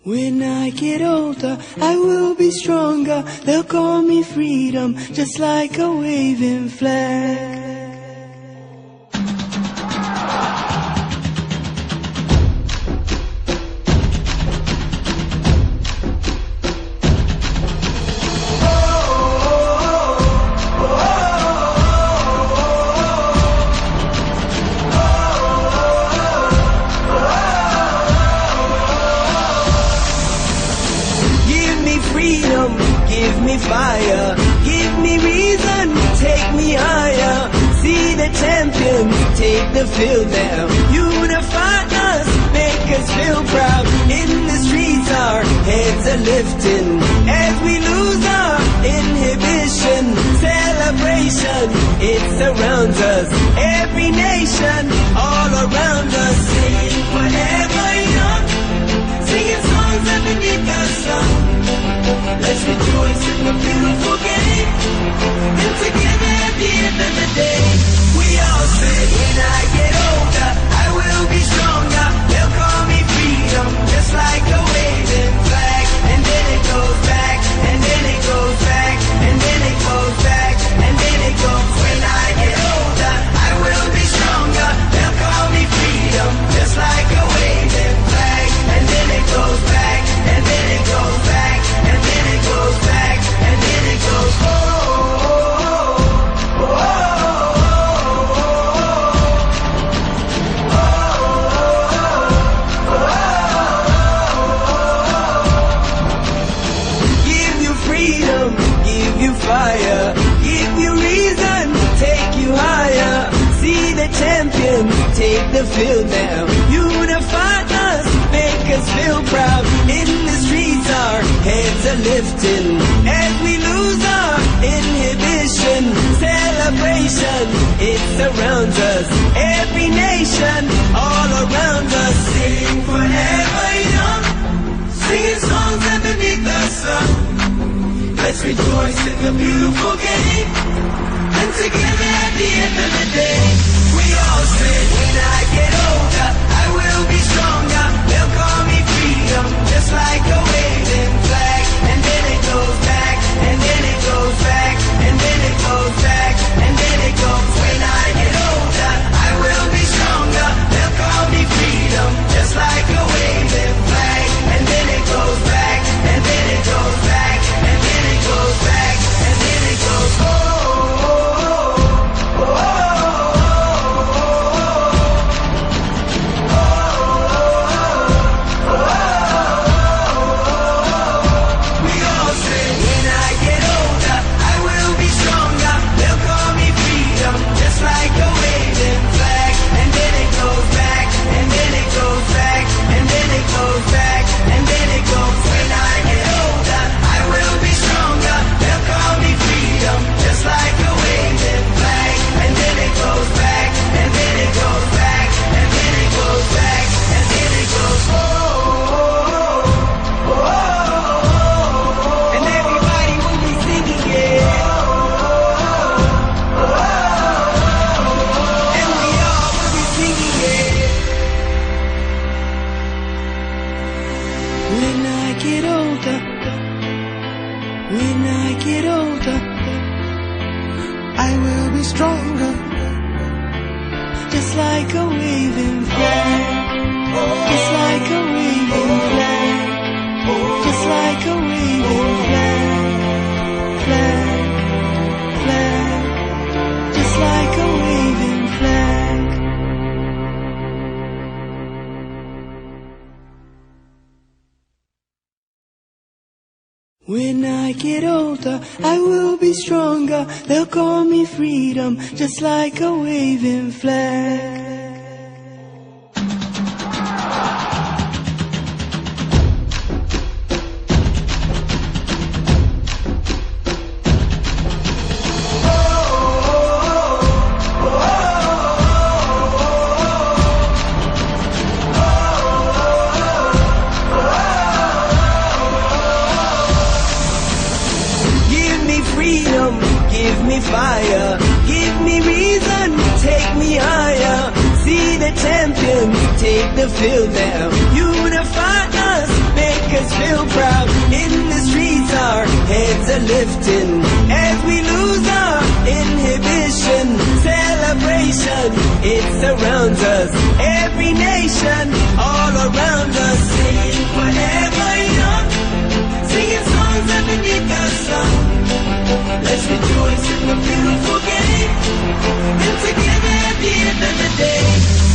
When I get older, I will be stronger. They'll call me freedom, just like a waving flag. Freedom, give me fire, give me reason, take me higher. See the champions, take the field now. Unify us, make us feel proud. In the streets our heads are lifting as we lose our inhibition. Celebration, it surrounds us. Every nation, all around us. Sing whatever young, singing songs underneath the sun. Let's rejoice in the beautiful game, and together at the end of the day, we all say, when I get older, I will be stronger. They'll call me freedom, just like a waving flag. And then it goes back, and then it goes back, and then it goes back, and then it goes. When I get older, I will be stronger. They'll call me freedom, just like a waving flag. And then it goes back, and then it goes back, and then it goes back, and then it goes, oh, oh, oh, give you freedom, give you fire, give you reason, take you higher. See the champions, take the field now. Unify us, make us feel proud. In the streets our heads are lifting as we lose our inhibition. Celebration, it surrounds us. Every nation, all around us. Sing forever young, singing songs underneath the sun. Let's rejoice in the beautiful game, and together at the end of the day, we all say, when I get older, I will be stronger. They'll call me freedom, just like a waving flag. And then it goes back, and then it goes back, and then it goes back, and then it goes. When I get older, I will be stronger. They'll call me freedom, just like a waving flag. And then it goes back, and then it goes back, and then it goes back, and then it goes, oh, oh, oh, oh. When I get older, I will be stronger, just like a waving flag, just like a waving flag, just like a waving flag, flag, flag, just like a waving flag. When I get older, I will be stronger. They'll call me freedom, just like a waving flag. Freedom, give me fire, give me reason, take me higher. See the champions, take the field now. Unify us, make us feel proud. In the streets our heads are lifting as we lose our inhibition. Celebration, it surrounds us. Every nation, all around us. Singing forever young, singing songs underneath the sun. Let's rejoice in the beautiful game, and together at the end of the day,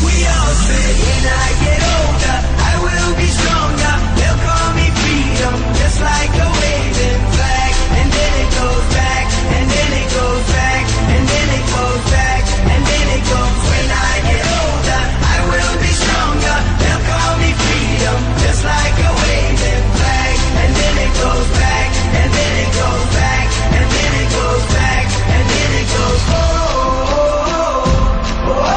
we all say, when I get older, I will be stronger. They'll call me freedom, just like a waving flag. And then it goes back, and then it goes back, and then it goes back, and then it goes. When I get older, I will be stronger. They'll call me freedom, just like a waving flag. And then it goes back, and then it goes back, and then it goes back, and then it goes. Oh, oh, oh,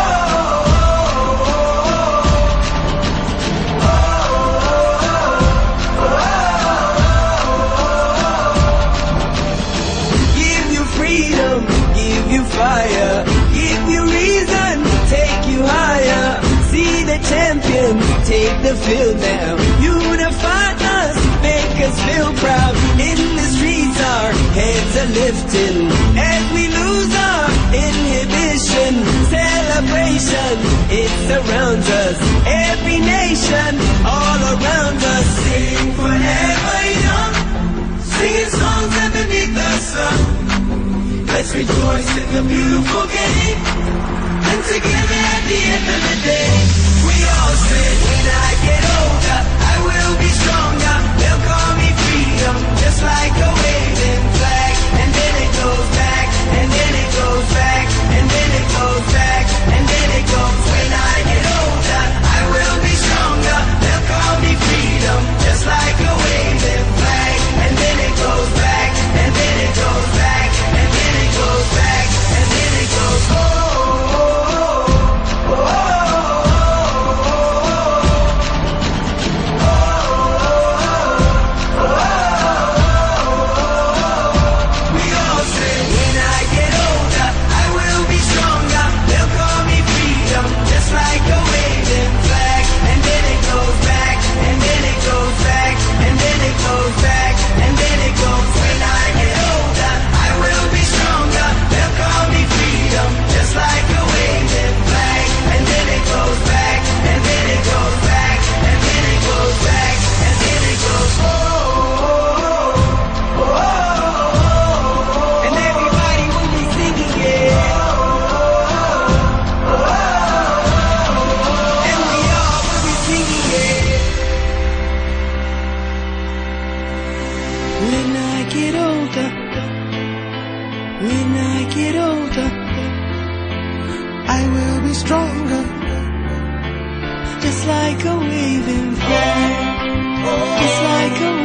give you freedom, give you fire, give you reason, take you higher. See the champions take the field now. Unify us, make us feel proud. In the streets our heads are lifting as we lose our inhibition. Celebration, it surrounds us. Every nation, all around us. Sing forever young, singing songs underneath the sun. Let's rejoice in the beautiful game, and together at the end of the day, we all say, when I get older, I will be stronger. They'll call me freedom, just like a waving flag. And then it goes back, and then it goes back, and then it goes back, and then it goes. When I get older, I will be stronger. They'll call me freedom, just like a waving flag. And then it goes back, and then it goes back, and then it goes back, and then it goes. Oh, oh, oh, oh. When I get older, when I get older, I will be stronger, just like a waving flag, just like a